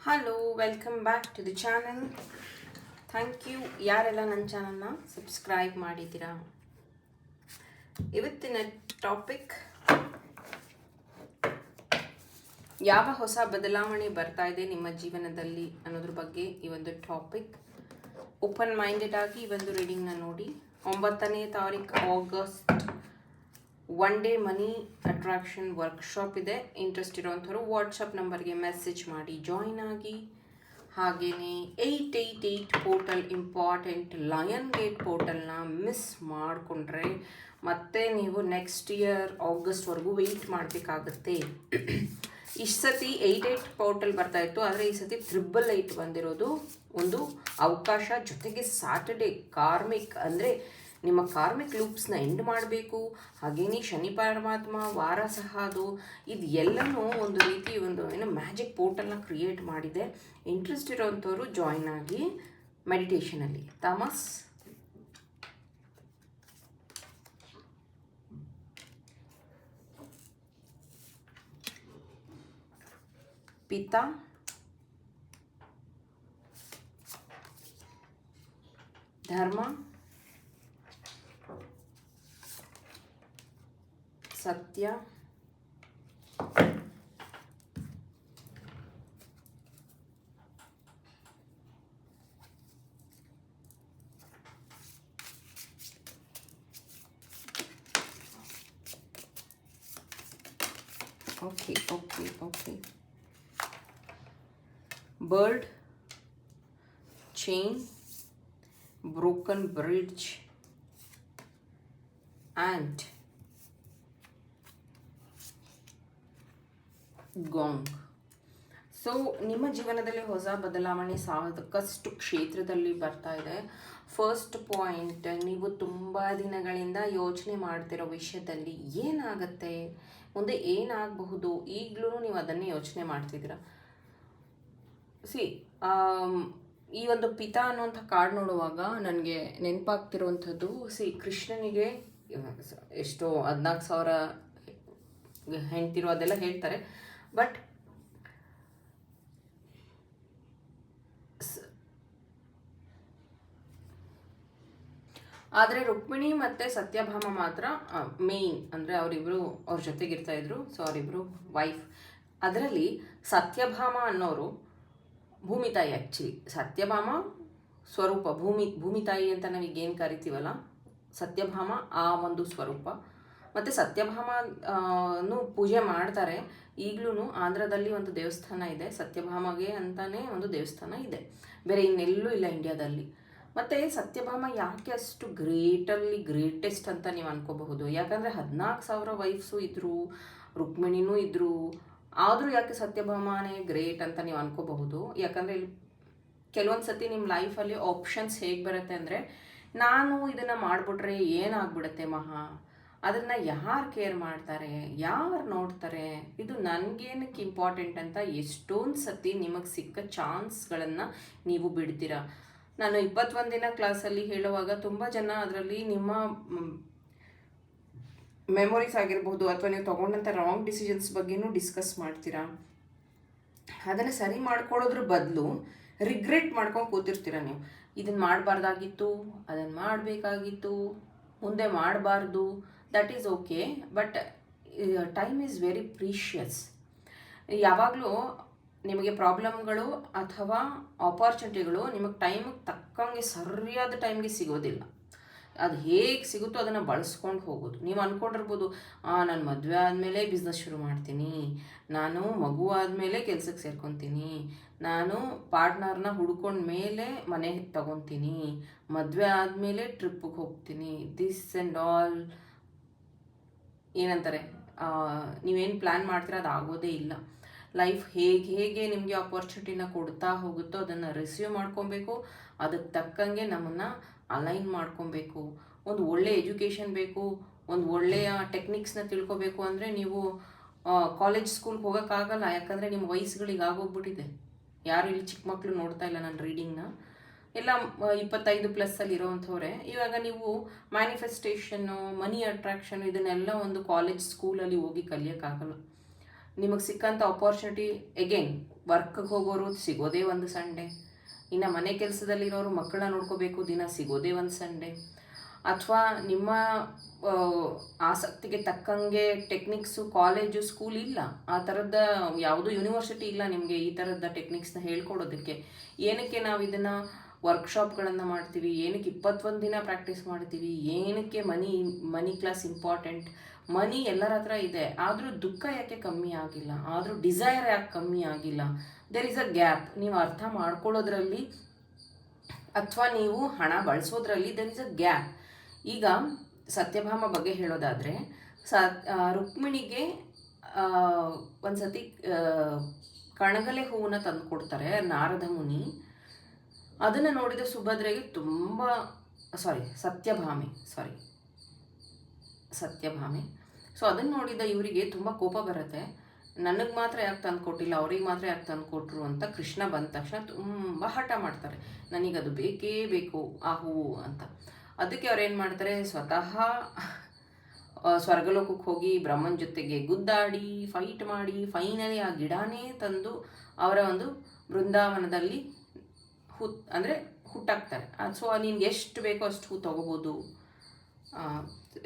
Hello welcome back to the channel. Thank you ಯಾರೆಲ್ಲ ನನ್ನ ಚಾನಲ್ನ ಸಬ್ಸ್ಕ್ರೈಬ್ ಮಾಡಿದ್ದೀರಾ. ಇವತ್ತಿನ ಟಾಪಿಕ್ ಯಾವ ಹೊಸ ಬದಲಾವಣೆ ಬರ್ತಾ ಇದೆ ನಿಮ್ಮ ಜೀವನದಲ್ಲಿ ಅನ್ನೋದ್ರ ಬಗ್ಗೆ ಈ ಒಂದು ಟಾಪಿಕ್. ಓಪನ್ ಮೈಂಡೆಡ್ ಆಗಿ ಈ ಒಂದು ರೀಡಿಂಗ್ನ ನೋಡಿ. 9ನೇ ತಾರೀಕು August one day money attraction workshop ಇದೆ. ಇಂಟ್ರೆಸ್ಟ್ ಇರೋವಂಥವ್ರು ವಾಟ್ಸಪ್ ನಂಬರ್ಗೆ ಮೆಸೇಜ್ ಮಾಡಿ ಜಾಯಿನ್ ಆಗಿ. ಹಾಗೆಯೇ 888 ಪೋರ್ಟಲ್ ಇಂಪಾರ್ಟೆಂಟ್ ಲಯನ್ ಗೇಟ್ ಪೋರ್ಟಲ್ನ ಮಿಸ್ ಮಾಡಿಕೊಂಡ್ರೆ ಮತ್ತೆ ನೀವು ನೆಕ್ಸ್ಟ್ ಇಯರ್ ಆಗಸ್ಟ್ವರೆಗೂ ವೆಯ್ಟ್ ಮಾಡಬೇಕಾಗತ್ತೆ. ಇಷ್ಟು ಸತಿ 88 ಪೋರ್ಟಲ್ ಬರ್ತಾ ಇತ್ತು, ಆದರೆ ಈ ಸತಿ 888 ಬಂದಿರೋದು ಒಂದು ಅವಕಾಶ. ಜೊತೆಗೆ ಸ್ಯಾಟರ್ಡೇ ಕಾರ್ಮಿಕ್ ಅಂದರೆ ನಿಮ್ಮ ಕಾರ್ಮಿಕ್ ಲೂಪ್ಸ್ನ ಎಂಡ್ ಮಾಡಬೇಕು. ಹಾಗೆಯೇ ಶನಿ ಪರಮಾತ್ಮ ವಾರ ಸಹ ಅದು ಇದು ಎಲ್ಲನೂ ಒಂದು ರೀತಿ ಏನು ಮ್ಯಾಜಿಕ್ ಪೋರ್ಟಲ್ನ ಕ್ರಿಯೇಟ್ ಮಾಡಿದೆ. ಇಂಟ್ರೆಸ್ಟ್ ಇರೋವಂಥವ್ರು ಜಾಯಿನ್ ಆಗಿ ಮೆಡಿಟೇಷನಲ್ಲಿ. ತಾಮಸ್ ಪಿತಾ ಧರ್ಮ ಸತ್ಯ okay bird chain broken bridge and gong. So ನಿಮ್ಮ ಜೀವನದಲ್ಲಿ ಹೊಸ ಬದಲಾವಣೆ ಸಾಕಷ್ಟು ಕ್ಷೇತ್ರದಲ್ಲಿ ಬರ್ತಾ ಇದೆ. ಫಸ್ಟ್ ಪಾಯಿಂಟ್, ನೀವು ತುಂಬ ದಿನಗಳಿಂದ ಯೋಚನೆ ಮಾಡ್ತಿರೋ ವಿಷಯದಲ್ಲಿ ಏನಾಗತ್ತೆ, ಮುಂದೆ ಏನಾಗಬಹುದು, ಈಗಲೂ ನೀವು ಅದನ್ನೇ ಯೋಚನೆ ಮಾಡ್ತಿದ್ದೀರಾ. ಈ ಒಂದು ಪಿತಾ ಅನ್ನುವಂಥ ಕಾರ್ಡ್ ನೋಡುವಾಗ ನನಗೆ ನೆನಪಾಗ್ತಿರುವಂಥದ್ದು, ಕೃಷ್ಣನಿಗೆ ಎಷ್ಟೋ 14,000 ಹೆಂಡ್ತಿರೋ ಅದೆಲ್ಲ ಹೇಳ್ತಾರೆ. ಬಟ್ ಆದರೆ ರುಕ್ಮಿಣಿ ಮತ್ತು ಸತ್ಯಭಾಮ ಮಾತ್ರ ಮೇಯ್ನ್, ಅಂದರೆ ಅವ್ರ ಜೊತೆಗಿರ್ತಾ ಇದ್ರು. ಸೊ ಅವರಿಬ್ಬರು ವೈಫ್. ಅದರಲ್ಲಿ ಸತ್ಯಭಾಮ ಅನ್ನೋರು ಭೂಮಿ ತಾಯಿ. ಆ್ಯಕ್ಚುಲಿ ಸತ್ಯಭಾಮ ಸ್ವರೂಪ ಭೂಮಿ ತಾಯಿ ಅಂತ ನಾವೀಗೇನು ಕರಿತೀವಲ್ಲ, ಸತ್ಯಭಾಮ ಆ ಒಂದು ಸ್ವರೂಪ. ಮತ್ತು ಸತ್ಯಭಾಮನು ಪೂಜೆ ಮಾಡ್ತಾರೆ. ಈಗಲೂ ಆಂಧ್ರದಲ್ಲಿ ಒಂದು ದೇವಸ್ಥಾನ ಇದೆ, ಸತ್ಯಭಾಮಗೆ ಅಂತಲೇ ಒಂದು ದೇವಸ್ಥಾನ ಇದೆ, ಬೇರೆ ಇನ್ನೆಲ್ಲೂ ಇಲ್ಲ ಇಂಡಿಯಾದಲ್ಲಿ. ಮತ್ತು ಸತ್ಯಭಾಮ ಯಾಕೆ ಅಷ್ಟು ಗ್ರೇಟೆಸ್ಟ್ ಅಂತ ನೀವು ಅನ್ಕೋಬಹುದು. ಯಾಕಂದರೆ 14,000 ವೈಫ್ಸು ಇದ್ದರು, ರುಕ್ಮಿಣಿನೂ ಇದ್ದರು, ಆದರೂ ಯಾಕೆ ಸತ್ಯಭಾಮನೇ ಗ್ರೇಟ್ ಅಂತ ನೀವು ಅನ್ಕೋಬಹುದು. ಯಾಕಂದರೆ ಇಲ್ಲಿ ಕೆಲವೊಂದು ಸತಿ ನಿಮ್ಮ ಲೈಫಲ್ಲಿ ಆಪ್ಷನ್ಸ್ ಹೇಗೆ ಬರುತ್ತೆ ಅಂದರೆ, ನಾನು ಇದನ್ನು ಮಾಡಿಬಿಟ್ರೆ ಏನಾಗ್ಬಿಡುತ್ತೆ ಅದನ್ನು ಯಾರು ಕೇರ್ ಮಾಡ್ತಾರೆ, ಯಾರು ನೋಡ್ತಾರೆ, ಇದು ನನಗೇನಕ್ಕೆ ಇಂಪಾರ್ಟೆಂಟ್ ಅಂತ ಎಷ್ಟೊಂದು ಸತಿ ನಿಮಗೆ ಸಿಕ್ಕ ಚಾನ್ಸ್ಗಳನ್ನು ನೀವು ಬಿಡ್ತೀರಾ. ನಾನು 21 ದಿನ ಕ್ಲಾಸಲ್ಲಿ ಹೇಳುವಾಗ ತುಂಬ ಜನ ಅದರಲ್ಲಿ ನಿಮ್ಮ ಮೆಮೊರೀಸ್ ಆಗಿರ್ಬೋದು ಅಥವಾ ನೀವು ತೊಗೊಂಡಂಥ ರಾಂಗ್ ಡಿಸಿಷನ್ಸ್ ಬಗ್ಗೆನೂ ಡಿಸ್ಕಸ್ ಮಾಡ್ತೀರಾ. ಅದನ್ನು ಸರಿ ಮಾಡ್ಕೊಳ್ಳೋದ್ರ ಬದಲು ರಿಗ್ರೆಟ್ ಮಾಡ್ಕೊಂಡು ಕೂತಿರ್ತೀರ. ನೀವು ಇದನ್ನು ಮಾಡಬಾರ್ದಾಗಿತ್ತು, ಅದನ್ನು ಮಾಡಬೇಕಾಗಿತ್ತು, ಮುಂದೆ ಮಾಡಬಾರ್ದು. That is okay, but time is very precious. ಯಾವಾಗಲೂ ನಿಮಗೆ ಪ್ರಾಬ್ಲಮ್ಗಳು ಅಥವಾ ಆಪರ್ಚುನಿಟಿಗಳು ನಿಮಗೆ ಟೈಮಿಗೆ ತಕ್ಕಂಗೆ ಸರಿಯಾದ ಟೈಮ್ಗೆ ಸಿಗೋದಿಲ್ಲ. ಅದು ಹೇಗೆ ಸಿಗುತ್ತೋ ಅದನ್ನು ಬಳಸ್ಕೊಂಡು ಹೋಗೋದು. ನೀವು ಅಂದ್ಕೊಂಡಿರ್ಬೋದು, ನಾನು ಮದುವೆ ಆದಮೇಲೆ ಬಿಸ್ನೆಸ್ ಶುರು ಮಾಡ್ತೀನಿ, ನಾನು ಮಗು ಆದಮೇಲೆ ಕೆಲಸಕ್ಕೆ ಸೇರ್ಕೊತೀನಿ, ನಾನು ಪಾರ್ಟ್ನರ್ನ ಹುಡ್ಕೊಂಡ ಮೇಲೆ ಮನೆ ತಗೊತೀನಿ, ಮದುವೆ ಆದಮೇಲೆ ಟ್ರಿಪ್ಪಿಗೆ ಹೋಗ್ತೀನಿ, ದಿಸ್ ಆ್ಯಂಡ್ ಆಲ್ ಏನಂತಾರೆ, ನೀವೇನು ಪ್ಲ್ಯಾನ್ ಮಾಡ್ತೀರ ಅದು ಆಗೋದೇ ಇಲ್ಲ. ಲೈಫ್ ಹೇಗೆ ನಿಮಗೆ ಆಪರ್ಚುನಿಟಿನ ಕೊಡ್ತಾ ಹೋಗುತ್ತೋ ಅದನ್ನು ರಿಸೀವ್ ಮಾಡ್ಕೊಬೇಕು. ಅದಕ್ಕೆ ತಕ್ಕಂಗೆ ನಮ್ಮನ್ನು ಅಲೈನ್ ಮಾಡ್ಕೊಬೇಕು. ಒಂದು ಒಳ್ಳೆಯ ಎಜುಕೇಷನ್ ಬೇಕು, ಒಂದು ಒಳ್ಳೆಯ ಟೆಕ್ನಿಕ್ಸ್ನ ತಿಳ್ಕೊಬೇಕು ಅಂದರೆ ನೀವು ಕಾಲೇಜ್ ಸ್ಕೂಲ್ಗೆ ಹೋಗೋಕ್ಕಾಗಲ್ಲ. ಯಾಕಂದರೆ ನಿಮ್ಮ ವಯಸ್ಸುಗಳಿಗೆ ಆಗೋಗ್ಬಿಟ್ಟಿದೆ. ಯಾರು ಇಲ್ಲಿ ಚಿಕ್ಕ ಮಕ್ಕಳು ನೋಡ್ತಾ ಇಲ್ಲ ನನ್ನ ರೀಡಿಂಗ್ನ, ಎಲ್ಲ 25+ ಇರೋವಂಥವ್ರೆ. ಇವಾಗ ನೀವು ಮ್ಯಾನಿಫೆಸ್ಟೇಷನ್ನು, ಮನಿ ಅಟ್ರಾಕ್ಷನ್ ಇದನ್ನೆಲ್ಲ ಒಂದು ಕಾಲೇಜ್ ಸ್ಕೂಲಲ್ಲಿ ಹೋಗಿ ಕಲಿಯೋಕ್ಕಾಗಲ್ಲ. ನಿಮಗೆ ಸಿಕ್ಕಂಥ ಆಪರ್ಚುನಿಟಿ ಎಗೇನ್ ವರ್ಕ್ಗೆ ಹೋಗೋರು ಸಿಗೋದೇ ಒಂದು ಸಂಡೇ, ಇನ್ನು ಮನೆ ಕೆಲಸದಲ್ಲಿರೋರು ಮಕ್ಕಳನ್ನ ನೋಡ್ಕೋಬೇಕು ದಿನ ಸಿಗೋದೇ ಒಂದು ಸಂಡೇ, ಅಥವಾ ನಿಮ್ಮ ಆಸಕ್ತಿಗೆ ತಕ್ಕಂಗೆ ಟೆಕ್ನಿಕ್ಸು ಕಾಲೇಜು ಸ್ಕೂಲ್ ಇಲ್ಲ, ಆ ಥರದ ಯಾವುದೂ ಯೂನಿವರ್ಸಿಟಿ ಇಲ್ಲ ನಿಮಗೆ ಈ ಥರದ ಟೆಕ್ನಿಕ್ಸ್ನ ಹೇಳ್ಕೊಡೋದಕ್ಕೆ. ಏನಕ್ಕೆ ನಾವು ಇದನ್ನು ವರ್ಕ್ಶಾಪ್ಗಳನ್ನು ಮಾಡ್ತೀವಿ, ಏನಕ್ಕೆ 21 ದಿನ ಪ್ರಾಕ್ಟೀಸ್ ಮಾಡ್ತೀವಿ, ಏನಕ್ಕೆ ಮನಿ ಕ್ಲಾಸ್ ಇಂಪಾರ್ಟೆಂಟ್. ಮನಿ ಎಲ್ಲರ ಹತ್ರ ಇದೆ, ಆದರೂ ದುಃಖ ಯಾಕೆ ಕಮ್ಮಿ ಆಗಿಲ್ಲ, ಆದರೂ ಡಿಸೈರ್ ಯಾಕೆ ಕಮ್ಮಿ ಆಗಿಲ್ಲ. There is a gap. ನೀವು ಅರ್ಥ ಮಾಡ್ಕೊಳ್ಳೋದ್ರಲ್ಲಿ ಅಥವಾ ನೀವು ಹಣ ಬಳಸೋದ್ರಲ್ಲಿ ದೇರ್ ಇಸ್ ಅ ಗ್ಯಾಪ್. ಈಗ ಸತ್ಯಭಾಮ ಬಗ್ಗೆ ಹೇಳೋದಾದರೆ ರುಕ್ಮಿಣಿಗೆ ಒಂದು ಸತಿ ಕಣಗಲೆ ಹೂವನ್ನ ತಂದು ಕೊಡ್ತಾರೆ ನಾರದ ಮುನಿ. ಅದನ್ನು ನೋಡಿದ ಸುಭದ್ರೆಗೆ ತುಂಬ ಸತ್ಯಭಾಮೆ. ಸೊ ಅದನ್ನು ನೋಡಿದ ಇವರಿಗೆ ತುಂಬ ಕೋಪ ಬರುತ್ತೆ. ನನಗೆ ಮಾತ್ರ ಯಾಕೆ ತಂದು ಕೊಟ್ಟಿಲ್ಲ, ಅವ್ರಿಗೆ ಮಾತ್ರ ಯಾಕೆ ತಂದು ಕೊಟ್ಟರು ಅಂತ. ಕೃಷ್ಣ ಬಂದ ತಕ್ಷಣ ತುಂಬ ಹಠ ಮಾಡ್ತಾರೆ, ನನಗದು ಬೇಕೇ ಬೇಕು ಆ ಹೂವು ಅಂತ. ಅದಕ್ಕೆ ಅವ್ರು ಏನು ಮಾಡ್ತಾರೆ, ಸ್ವತಃ ಸ್ವರ್ಗಲೋಕಕ್ಕೆ ಹೋಗಿ ಬ್ರಹ್ಮನ ಜೊತೆಗೆ ಗುದ್ದಾಡಿ ಫೈಟ್ ಮಾಡಿ ಫೈನಲಿ ಆ ಗಿಡನೇ ತಂದು ಅವರ ಒಂದು ಬೃಂದಾವನದಲ್ಲಿ ಹುಟ್ಟಾಕ್ತಾರೆ. ಸೊ ನಿನ್ಗೆ ಎಷ್ಟು ಬೇಕೋ ಅಷ್ಟು ಹೂ ತೊಗೋಬೋದು.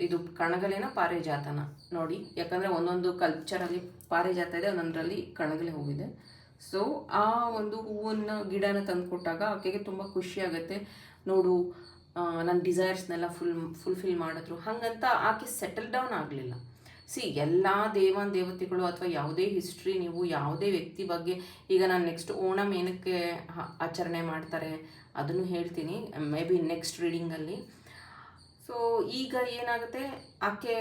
ಇದು ಕಣಗಲೆನ ಪಾರಿಜಾತನ ನೋಡಿ, ಯಾಕಂದರೆ ಒಂದೊಂದು ಕಲ್ಚರಲ್ಲಿ ಪಾರಿಜಾತ ಇದೆ, ಒಂದೊಂದರಲ್ಲಿ ಕಣಗಲೆ ಹೂವಿದೆ. ಸೊ ಆ ಒಂದು ಹೂವನ್ನು ಗಿಡನ ತಂದು ಕೊಟ್ಟಾಗ ಆಕೆಗೆ ತುಂಬ ಖುಷಿ ಆಗುತ್ತೆ. ನೋಡು ನನ್ನ ಡಿಸೈರ್ಸ್ನೆಲ್ಲ ಫುಲ್ಫಿಲ್ ಮಾಡಿದ್ರು ಹಾಗಂತ ಆಕೆ ಸೆಟಲ್ ಡೌನ್ ಆಗಲಿಲ್ಲ. ಎಲ್ಲ ದೇವತೆಗಳು ಅಥವಾ ಯಾವುದೇ ಹಿಸ್ಟ್ರಿ, ನೀವು ಯಾವುದೇ ವ್ಯಕ್ತಿ ಬಗ್ಗೆ, ಈಗ ನಾನು ನೆಕ್ಸ್ಟ್ ಓಣಂ ಏನಕ್ಕೆ ಆಚರಣೆ ಮಾಡ್ತಾರೆ ಅದನ್ನು ಹೇಳ್ತೀನಿ ಮೇ ಬಿ ನೆಕ್ಸ್ಟ್ ರೀಡಿಂಗಲ್ಲಿ. ಸೊ ಈಗ ಏನಾಗುತ್ತೆ, ಆಕೆ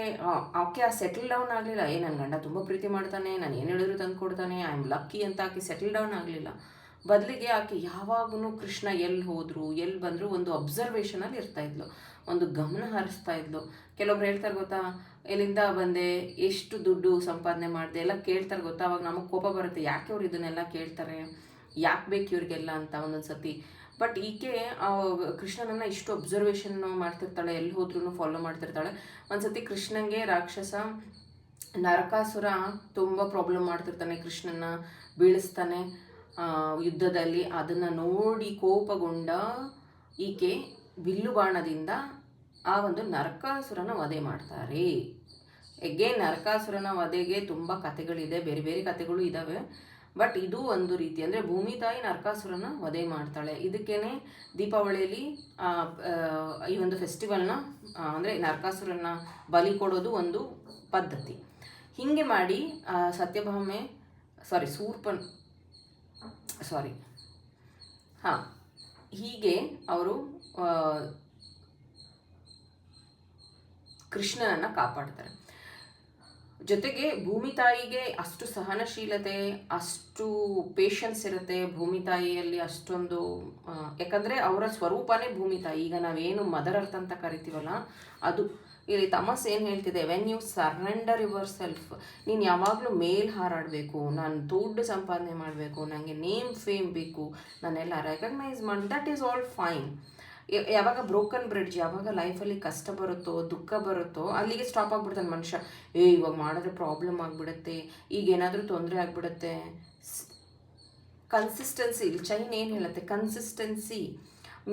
ಆ ಸೆಟಲ್ ಡೌನ್ ಆಗಲಿಲ್ಲ. ನನ್ನ ಗಂಡ ತುಂಬ ಪ್ರೀತಿ ಮಾಡ್ತಾನೆ, ನಾನು ಏನು ಹೇಳಿದ್ರು ತಂದು ಕೊಡ್ತಾನೆ, ಐ ಆಮ್ ಲಕ್ಕಿ ಅಂತ ಆಕೆ ಸೆಟಲ್ ಡೌನ್ ಆಗಲಿಲ್ಲ. ಬದಲಿಗೆ ಆಕೆ ಯಾವಾಗೂ ಕೃಷ್ಣ ಎಲ್ಲಿ ಹೋದರು ಎಲ್ಲಿ ಬಂದರು ಒಂದು ಅಬ್ಸರ್ವೇಷನಲ್ಲಿ ಇರ್ತಾಯಿದ್ಲು, ಒಂದು ಗಮನ ಹರಿಸ್ತಾ ಇದ್ಲು. ಕೆಲವೊಬ್ರು ಹೇಳ್ತಾರೆ ಗೊತ್ತಾ, ಎಲ್ಲಿಂದ ಬಂದೆ, ಎಷ್ಟು ದುಡ್ಡು ಸಂಪಾದನೆ ಮಾಡಿದೆ ಎಲ್ಲ ಕೇಳ್ತಾರೆ ಗೊತ್ತಾ. ಅವಾಗ ನಮಗೆ ಕೋಪ ಬರುತ್ತೆ, ಯಾಕೆ ಅವ್ರು ಇದನ್ನೆಲ್ಲ ಕೇಳ್ತಾರೆ, ಯಾಕೆ ಬೇಕು ಇವ್ರಿಗೆಲ್ಲ ಅಂತ ಒಂದೊಂದು ಸತಿ. ಬಟ್ ಈಕೆ ಕೃಷ್ಣನನ್ನು ಇಷ್ಟು ಅಬ್ಸರ್ವೇಷನ್ ಮಾಡ್ತಿರ್ತಾಳೆ, ಎಲ್ಲಿ ಹೋದ್ರೂ ಫಾಲೋ ಮಾಡ್ತಿರ್ತಾಳೆ. ಒಂದು ಸತಿ ಕೃಷ್ಣಂಗೆ ರಾಕ್ಷಸ ನರಕಾಸುರ ತುಂಬ ಪ್ರಾಬ್ಲಮ್ ಮಾಡ್ತಿರ್ತಾನೆ, ಕೃಷ್ಣನ ಬೀಳಿಸ್ತಾನೆ ಯುದ್ಧದಲ್ಲಿ. ಅದನ್ನು ನೋಡಿ ಕೋಪಗೊಂಡ ಈಕೆ ಬಿಲ್ಲು ಬಾಣದಿಂದ ಆ ಒಂದು ನರಕಾಸುರನ ವಧೆ ಮಾಡ್ತಾರೆ. ನರಕಾಸುರನ ವಧೆಗೆ ತುಂಬ ಕಥೆಗಳಿದೆ, ಬೇರೆ ಬೇರೆ ಕಥೆಗಳು ಇದ್ದಾವೆ. ಬಟ್ ಇದು ಒಂದು ರೀತಿ, ಅಂದರೆ ಭೂಮಿ ತಾಯಿ ನರಕಾಸುರನ ವಧೆ ಮಾಡ್ತಾಳೆ. ಇದಕ್ಕೇನೆ ದೀಪಾವಳಿಯಲ್ಲಿ ಈ ಒಂದು ಫೆಸ್ಟಿವಲ್ನ ಅಂದರೆ ನರಕಾಸುರನ ಬಲಿ ಕೊಡೋದು ಒಂದು ಪದ್ಧತಿ. ಹೀಗೆ ಮಾಡಿ ಸತ್ಯಭಾಮೆ ಹೀಗೆ ಅವರು ಕೃಷ್ಣನನ್ನು ಕಾಪಾಡ್ತಾರೆ. ಜೊತೆಗೆ ಭೂಮಿ ತಾಯಿಗೆ ಅಷ್ಟು ಸಹನಶೀಲತೆ, ಅಷ್ಟು ಪೇಷನ್ಸ್ ಇರುತ್ತೆ ಭೂಮಿ ತಾಯಿಯಲ್ಲಿ, ಅಷ್ಟೊಂದು. ಯಾಕಂದರೆ ಅವರ ಸ್ವರೂಪನೇ ಭೂಮಿ ತಾಯಿ. ಈಗ ನಾವೇನು ಮದರ್ ಅರ್ತ್ ಅಂತ ಕರಿತೀವಲ್ಲ ಅದು. ಇಲ್ಲಿ ತಮಸ್ ಏನು ಹೇಳ್ತಿದೆ, when you surrender yourself, ನೀನು ಯಾವಾಗಲೂ ಮೇಲ್ ಹಾರಾಡಬೇಕು, ನಾನು ದುಡ್ಡು ಸಂಪಾದನೆ ಮಾಡಬೇಕು, ನನಗೆ ನೇಮ್ ಫೇಮ್ ಬೇಕು, ನಾನೆಲ್ಲ ರೆಕಗ್ನೈಸ್ ಮಾಡಿ, ದಟ್ ಈಸ್ ಆಲ್ ಫೈನ್. ಯಾವಾಗ ಬ್ರೋಕನ್ ಬ್ರಿಡ್ಜ್, ಯಾವಾಗ ಲೈಫಲ್ಲಿ ಕಷ್ಟ ಬರುತ್ತೋ ದುಃಖ ಬರುತ್ತೋ ಅಲ್ಲಿಗೆ ಸ್ಟಾಪ್ ಆಗಿಬಿಡ್ತಾನೆ ಮನುಷ್ಯ. ಇವಾಗ ಮಾಡಿದ್ರೆ ಪ್ರಾಬ್ಲಮ್ ಆಗಿಬಿಡುತ್ತೆ, ಈಗ ಏನಾದರೂ ತೊಂದರೆ ಆಗಿಬಿಡುತ್ತೆ. ಕನ್ಸಿಸ್ಟೆನ್ಸಿ, ಚೈನ್ ಏನು ಹೇಳುತ್ತೆ, ಕನ್ಸಿಸ್ಟೆನ್ಸಿ.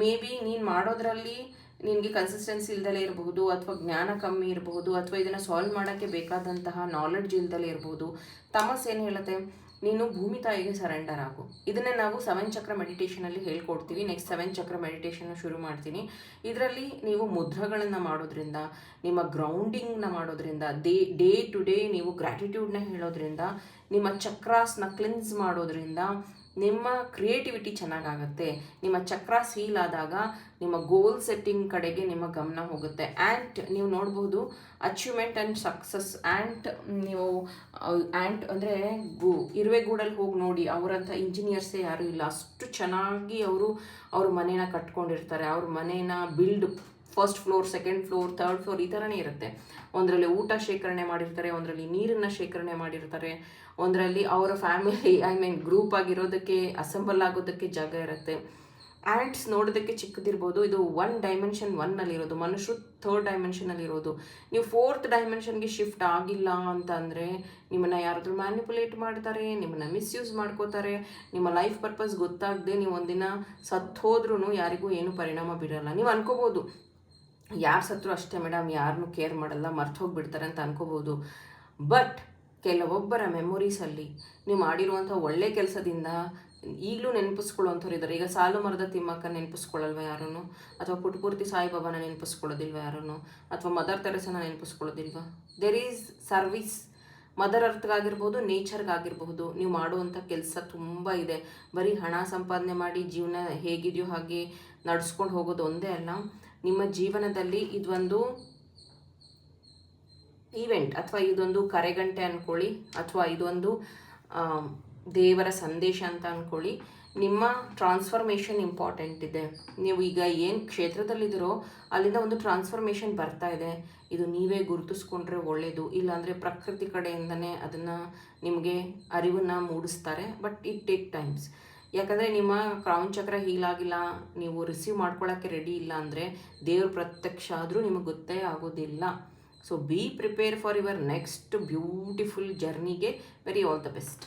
ಮೇ ಬಿ ನೀನು ಮಾಡೋದ್ರಲ್ಲಿ ನಿನಗೆ ಕನ್ಸಿಸ್ಟೆನ್ಸಿ ಇಲ್ದಲೇ ಇರಬಹುದು, ಅಥವಾ ಜ್ಞಾನ ಕಮ್ಮಿ ಇರಬಹುದು, ಅಥವಾ ಇದನ್ನು ಸಾಲ್ವ್ ಮಾಡೋಕ್ಕೆ ಬೇಕಾದಂತಹ ನಾಲೆಡ್ಜ್ ಇಲ್ದಲೇ ಇರಬಹುದು. ತಮಸ್ ಏನು ಹೇಳುತ್ತೆ, ನೀನು ಭೂಮಿ ತಾಯಿಗೆ ಸರೆಂಡರ್ ಆಗು. ಇದನ್ನೇ ನಾವು 7 ಚಕ್ರ ಮೆಡಿಟೇಷನಲ್ಲಿ ಹೇಳ್ಕೊಡ್ತೀವಿ. ನೆಕ್ಸ್ಟ್ 7 ಚಕ್ರ ಮೆಡಿಟೇಷನ್ನ ಶುರು ಮಾಡ್ತೀನಿ. ಇದರಲ್ಲಿ ನೀವು ಮುದ್ರಗಳನ್ನು ಮಾಡೋದ್ರಿಂದ, ನಿಮ್ಮ ಗ್ರೌಂಡಿಂಗ್ನ ಮಾಡೋದ್ರಿಂದ, ಡೇ ಟು ಡೇ ನೀವು ಗ್ರ್ಯಾಟಿಟ್ಯೂಡ್ನ ಹೇಳೋದ್ರಿಂದ, ನಿಮ್ಮ ಚಕ್ರಾಸ್ನ ಕ್ಲಿನ್ಸ್ ಮಾಡೋದ್ರಿಂದ ನಿಮ್ಮ ಕ್ರಿಯೇಟಿವಿಟಿ ಚೆನ್ನಾಗಾಗುತ್ತೆ. ನಿಮ್ಮ ಚಕ್ರಾಸ್ ಹೀಲ್ ಆದಾಗ ನಿಮ್ಮ ಗೋಲ್ ಸೆಟ್ಟಿಂಗ್ ಕಡೆಗೆ ನಿಮ್ಮ ಗಮನ ಹೋಗುತ್ತೆ. ಆ್ಯಂಟ್ ನೀವು ನೋಡ್ಬೋದು, ಅಚೀವ್ಮೆಂಟ್ ಆ್ಯಂಡ್ ಸಕ್ಸಸ್. ನೀವು ಅಂದರೆ ಇರುವೆ ಗೂಡಲ್ಲಿ ಹೋಗಿ ನೋಡಿ, ಅವರಂಥ ಇಂಜಿನಿಯರ್ಸೇ ಯಾರೂ ಇಲ್ಲ. ಅಷ್ಟು ಚೆನ್ನಾಗಿ ಅವರು ಮನೇನ ಕಟ್ಕೊಂಡಿರ್ತಾರೆ. ಅವ್ರ ಮನೇನ build first floor, second floor, third floor ಈ ಥರನೇ ಇರುತ್ತೆ. ಒಂದರಲ್ಲಿ ಊಟ ಶೇಖರಣೆ ಮಾಡಿರ್ತಾರೆ, ಒಂದರಲ್ಲಿ ನೀರನ್ನು ಶೇಖರಣೆ ಮಾಡಿರ್ತಾರೆ, ಒಂದರಲ್ಲಿ ಅವರ ಫ್ಯಾಮಿಲಿ ಗ್ರೂಪ್ ಆಗಿರೋದಕ್ಕೆ ಅಸೆಂಬಲ್ ಆಗೋದಕ್ಕೆ ಜಾಗ ಇರುತ್ತೆ. ಆ್ಯಂಟ್ಸ್ ನೋಡೋದಕ್ಕೆ ಚಿಕ್ಕದಿರ್ಬೋದು, ಇದು 1 ಡೈಮೆನ್ಷನ್ 1ನಲ್ಲಿರೋದು, ಮನುಷ್ಯರು 3rd ಡೈಮೆನ್ಷನಲ್ಲಿರೋದು. ನೀವು 4th ಡೈಮೆನ್ಷನ್ಗೆ ಶಿಫ್ಟ್ ಆಗಿಲ್ಲ ಅಂತಂದರೆ ನಿಮ್ಮನ್ನು ಯಾರಾದರೂ ಮ್ಯಾನಿಪುಲೇಟ್ ಮಾಡ್ತಾರೆ, ನಿಮ್ಮನ್ನು ಮಿಸ್ಯೂಸ್ ಮಾಡ್ಕೋತಾರೆ. ನಿಮ್ಮ ಲೈಫ್ ಪರ್ಪಸ್ ಗೊತ್ತಾಗದೆ ನೀವು ಒಂದಿನ ಸತ್ತೋದ್ರೂ ಯಾರಿಗೂ ಏನು ಪರಿಣಾಮ ಬೀರಲ್ಲ. ನೀವು ಅನ್ಕೋಬೋದು ಯಾರು ಸತ್ರು ಅಷ್ಟೇ ಮೇಡಮ್, ಯಾರನ್ನೂ ಕೇರ್ ಮಾಡಲ್ಲ, ಮರ್ತು ಹೋಗ್ಬಿಡ್ತಾರೆ ಅಂತ ಅನ್ಕೋಬೋದು. ಬಟ್ ಕೆಲವೊಬ್ಬರ ಮೆಮೊರೀಸಲ್ಲಿ ನೀವು ಮಾಡಿರುವಂಥ ಒಳ್ಳೆ ಕೆಲಸದಿಂದ ಈಗಲೂ ನೆನಪಿಸ್ಕೊಳ್ಳೋವಂಥವ್ರು ಇದ್ದಾರೆ. ಈಗ ಸಾಲು ಮರದ ತಿಮ್ಮಕ್ಕ ನೆನಪಿಸ್ಕೊಳ್ಳಲ್ವ ಯಾರೂ, ಅಥವಾ ಪುಟ್ಪೂರ್ತಿ ಸಾಯಿಬಾಬಾನ ನೆನಪಿಸ್ಕೊಳ್ಳೋದಿಲ್ವ ಯಾರೂ, ಅಥವಾ ಮದರ್ ತೆರೆಸನ ನೆನಪಿಸ್ಕೊಳ್ಳೋದಿಲ್ವ? There is service. ಮದರ್ ಅರ್ಥಗಾಗಿರ್ಬೋದು, ನೇಚರ್ಗಾಗಿರ್ಬಹುದು. ನೀವು ಮಾಡುವಂಥ ಕೆಲಸ ತುಂಬ ಇದೆ. ಬರೀ ಹಣ ಸಂಪಾದನೆ ಮಾಡಿ ಜೀವನ ಹೇಗಿದೆಯೋ ಹಾಗೆ ನಡೆಸ್ಕೊಂಡು ಹೋಗೋದು ಒಂದೇ ಅಲ್ಲ. ನಿಮ್ಮ ಜೀವನದಲ್ಲಿ ಇದೊಂದು ಈವೆಂಟ್, ಅಥವಾ ಇದೊಂದು ಕರೆಗಂಟೆ ಅಂದ್ಕೊಳ್ಳಿ, ಅಥವಾ ಇದೊಂದು ದೇವರ ಸಂದೇಶ ಅಂತ ಅಂದ್ಕೊಳ್ಳಿ. ನಿಮ್ಮ ಟ್ರಾನ್ಸ್ಫರ್ಮೇಷನ್ ಇಂಪಾರ್ಟೆಂಟ್ ಇದೆ. ನೀವು ಈಗ ಏನು ಕ್ಷೇತ್ರದಲ್ಲಿದ್ದೀರೋ ಅಲ್ಲಿಂದ ಒಂದು ಟ್ರಾನ್ಸ್ಫರ್ಮೇಷನ್ ಬರ್ತಾ ಇದೆ. ಇದು ನೀವೇ ಗುರುತಿಸ್ಕೊಂಡ್ರೆ ಒಳ್ಳೆಯದು. ಇಲ್ಲಾಂದರೆ ಪ್ರಕೃತಿ ಕಡೆಯಿಂದನೇ ಅದನ್ನು ನಿಮಗೆ ಅರಿವನ್ನು ಮೂಡಿಸ್ತಾರೆ. But it take times. ಯಾಕಂದರೆ ನಿಮ್ಮ ಕ್ರೌನ್ ಚಕ್ರ ಹೀಲಾಗಿಲ್ಲ, ನೀವು ರಿಸೀವ್ ಮಾಡ್ಕೊಳ್ಳೋಕ್ಕೆ ರೆಡಿ ಇಲ್ಲ ಅಂದರೆ ದೇವ್ರ ಪ್ರತ್ಯಕ್ಷ ಆದರೂ ನಿಮಗೆ ಗೊತ್ತೇ ಆಗೋದಿಲ್ಲ. So be prepare for your next beautiful ಜರ್ನಿಗೆ. Very all the best.